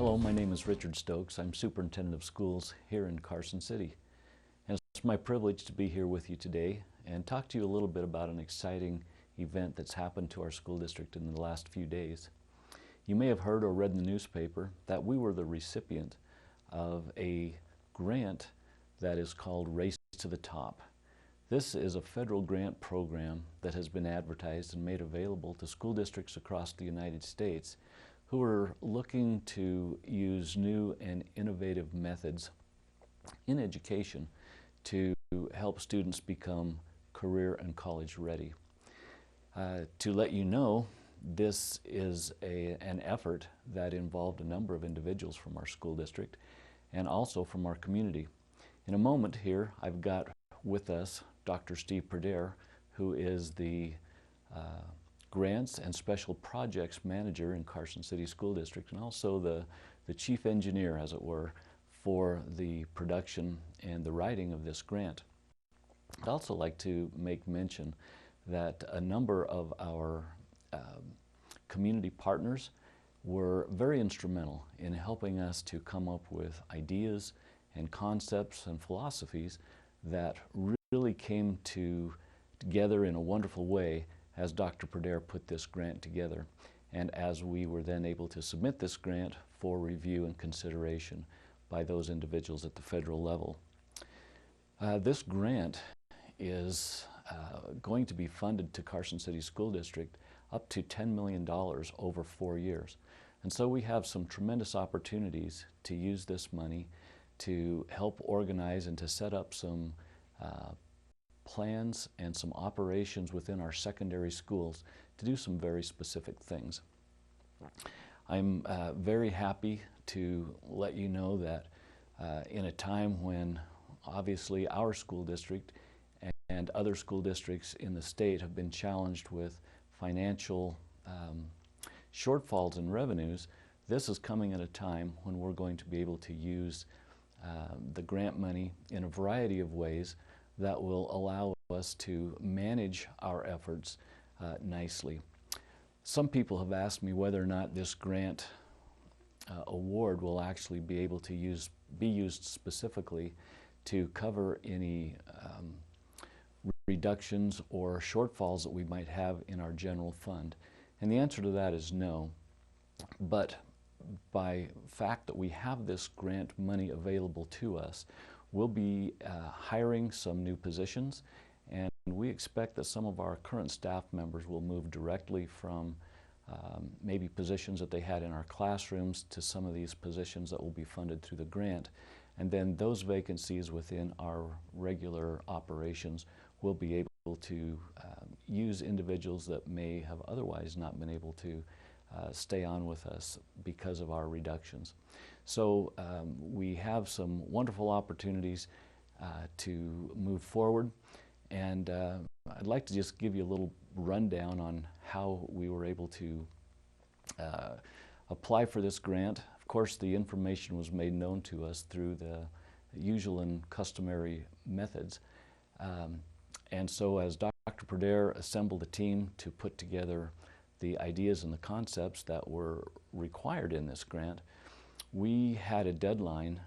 Hello, my name is Richard Stokes. I'm Superintendent of Schools here in Carson City. And it's my privilege to be here with you today and talk to you a little bit about an exciting event that's happened to our school district in the last few days. You may have heard or read in the newspaper that we were the recipient of a grant that is called Race to the Top. This is a federal grant program that has been advertised and made available to school districts across the United States who are looking to use new and innovative methods in education to help students become career and college ready. To let you know, this is an effort that involved a number of individuals from our school district and also from our community. In a moment here, I've got with us Dr. Steve Pradere, who is the Grants and Special Projects Manager in Carson City School District, and also the Chief Engineer, as it were, for the production and the writing of this grant. I'd also like to make mention that a number of our community partners were very instrumental in helping us to come up with ideas and concepts and philosophies that really came together in a wonderful way as Dr. Pradere put this grant together, and as we were then able to submit this grant for review and consideration by those individuals at the federal level. This grant is going to be funded to Carson City School District up to $10 million over 4 years. And so we have some tremendous opportunities to use this money to help organize and to set up some plans and some operations within our secondary schools to do some very specific things. I'm very happy to let you know that in a time when obviously our school district and other school districts in the state have been challenged with financial shortfalls in revenues, this is coming at a time when we're going to be able to use the grant money in a variety of ways that will allow us to manage our efforts nicely. Some people have asked me whether or not this grant award will actually be able to be used specifically to cover any reductions or shortfalls that we might have in our general fund. And the answer to that is no. But by fact that we have this grant money available to us, we'll be hiring some new positions, and we expect that some of our current staff members will move directly from maybe positions that they had in our classrooms to some of these positions that will be funded through the grant. And then those vacancies within our regular operations will be able to use individuals that may have otherwise not been able to stay on with us because of our reductions. So we have some wonderful opportunities to move forward, and I'd like to just give you a little rundown on how we were able to apply for this grant. Of course, the information was made known to us through the usual and customary methods. And so as Dr. Pradere assembled a team to put together the ideas and the concepts that were required in this grant, we had a deadline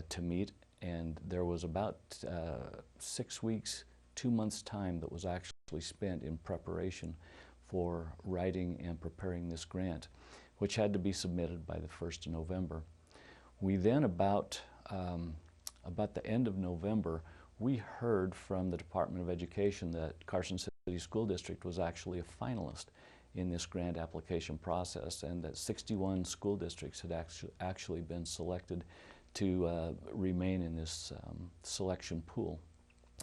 to meet, and there was about 6 weeks, 2 months' time that was actually spent in preparation for writing and preparing this grant, which had to be submitted by the 1st of November. We then, about the end of November, we heard from the Department of Education that Carson City School District was actually a finalist in this grant application process, and that 61 school districts had actually been selected to remain in this selection pool.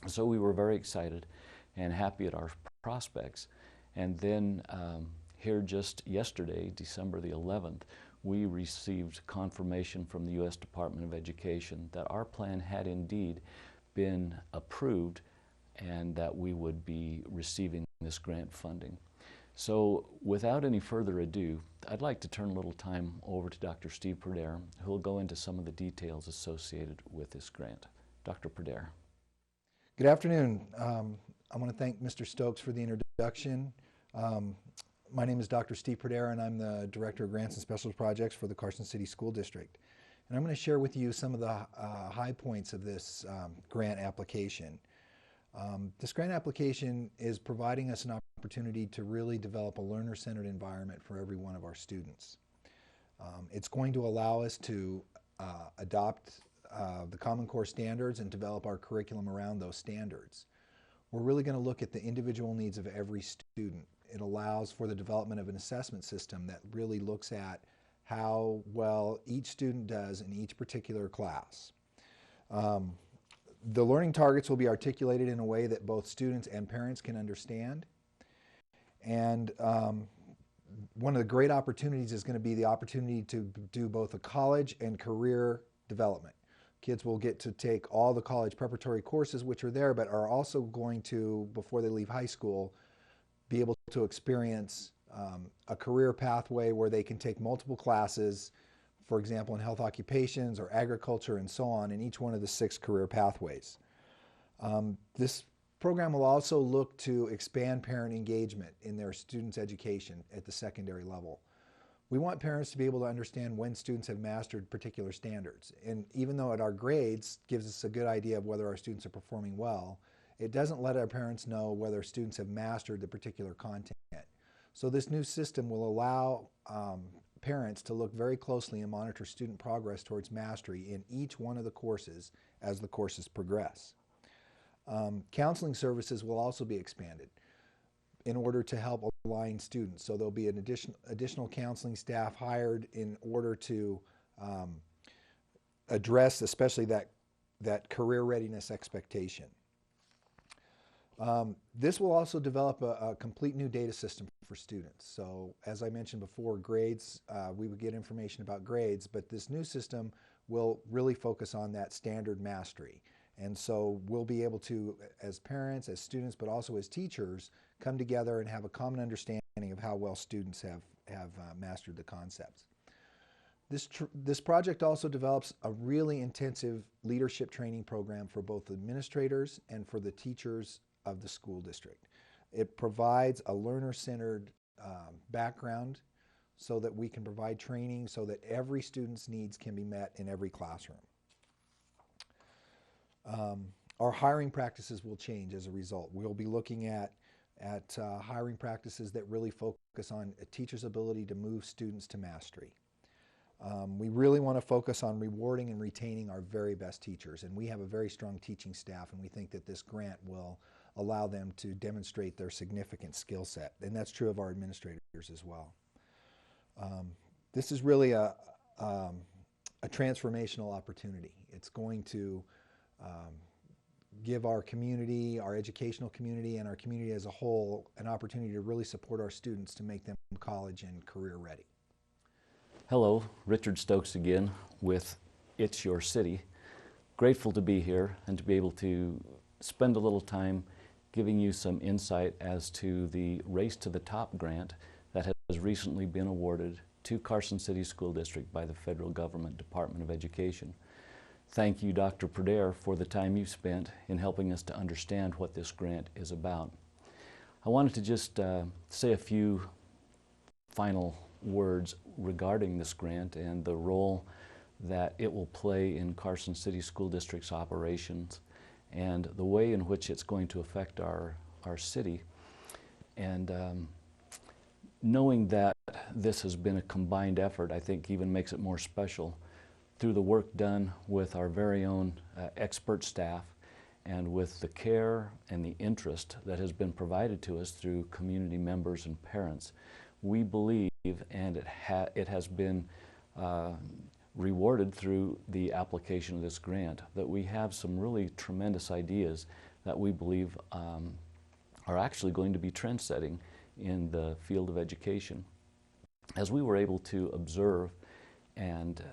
So we were very excited and happy at our prospects. And then here just yesterday, December the 11th, we received confirmation from the U.S. Department of Education that our plan had indeed been approved and that we would be receiving this grant funding. So without any further ado, I'd like to turn a little time over to Dr. Steve Pradere, who will go into some of the details associated with this grant. Dr. Pradere. Good afternoon. I want to thank Mr. Stokes for the introduction. My name is Dr. Steve Pradere, and I'm the Director of Grants and Special Projects for the Carson City School District. And I'm going to share with you some of the high points of this grant application. This grant application is providing us an opportunity to really develop a learner-centered environment for every one of our students. It's going to allow us to adopt the Common Core standards and develop our curriculum around those standards. We're really going to look at the individual needs of every student. It allows for the development of an assessment system that really looks at how well each student does in each particular class. The learning targets will be articulated in a way that both students and parents can understand. And one of the great opportunities is going to be the opportunity to do both a college and career development. Kids will get to take all the college preparatory courses which are there, but are also going to, before they leave high school, be able to experience a career pathway where they can take multiple classes, for example, in health occupations or agriculture and so on, in each one of the 6 career pathways. This program will also look to expand parent engagement in their students' education at the secondary level. We want parents to be able to understand when students have mastered particular standards. And even though our grades gives us a good idea of whether our students are performing well, it doesn't let our parents know whether students have mastered the particular content. So this new system will allow parents to look very closely and monitor student progress towards mastery in each one of the courses as the courses progress. Counseling services will also be expanded in order to help align students. So there'll be an additional counseling staff hired in order to address especially that career readiness expectation. This will also develop a complete new data system for students. So as I mentioned before, grades, we would get information about grades, but this new system will really focus on that standard mastery. And so we'll be able to, as parents, as students, but also as teachers, come together and have a common understanding of how well students have mastered the concepts. This project also develops a really intensive leadership training program for both administrators and for the teachers of the school district. It provides a learner-centered background so that we can provide training so that every student's needs can be met in every classroom. Our hiring practices will change as a result. We'll be looking at hiring practices that really focus on a teacher's ability to move students to mastery. We really want to focus on rewarding and retaining our very best teachers, and we have a very strong teaching staff, and we think that this grant will allow them to demonstrate their significant skill set, and that's true of our administrators as well. This is really a transformational opportunity. It's going to give our community, our educational community, and our community as a whole an opportunity to really support our students to make them college and career ready. Hello, Richard Stokes again with It's Your City. Grateful to be here and to be able to spend a little time giving you some insight as to the Race to the Top grant that has recently been awarded to Carson City School District by the federal government Department of Education. Thank you, Dr. Pradere, for the time you've spent in helping us to understand what this grant is about. I wanted to just say a few final words regarding this grant and the role that it will play in Carson City School District's operations and the way in which it's going to affect our city. And knowing that this has been a combined effort, I think even makes it more special through the work done with our very own expert staff and with the care and the interest that has been provided to us through community members and parents. We believe, and it has been rewarded through the application of this grant, that we have some really tremendous ideas that we believe are actually going to be trend-setting in the field of education. As we were able to observe and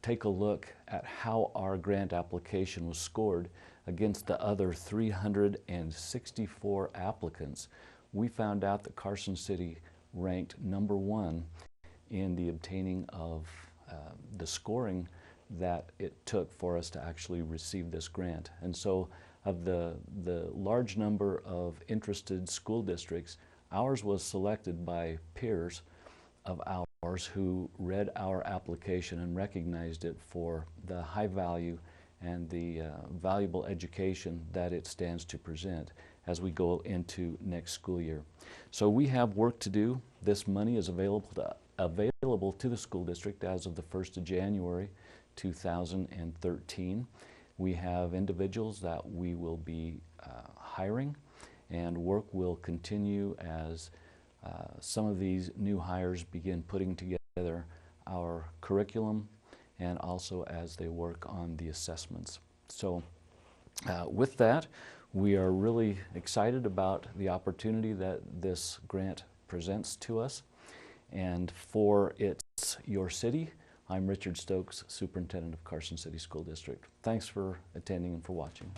take a look at how our grant application was scored against the other 364 applicants, we found out that Carson City ranked #1 in the obtaining of the scoring that it took for us to actually receive this grant. And so of the large number of interested school districts, Ours was selected by peers of ours who read our application and recognized it for the high value and the valuable education that it stands to present as we go into next school year. So we have work to do. This money is available to the school district as of the 1st of January 2013. We have individuals that we will be hiring, and work will continue as some of these new hires begin putting together our curriculum and also as they work on the assessments. So with that, we are really excited about the opportunity that this grant presents to us. And for It's Your City, I'm Richard Stokes, Superintendent of Carson City School District. Thanks for attending and for watching.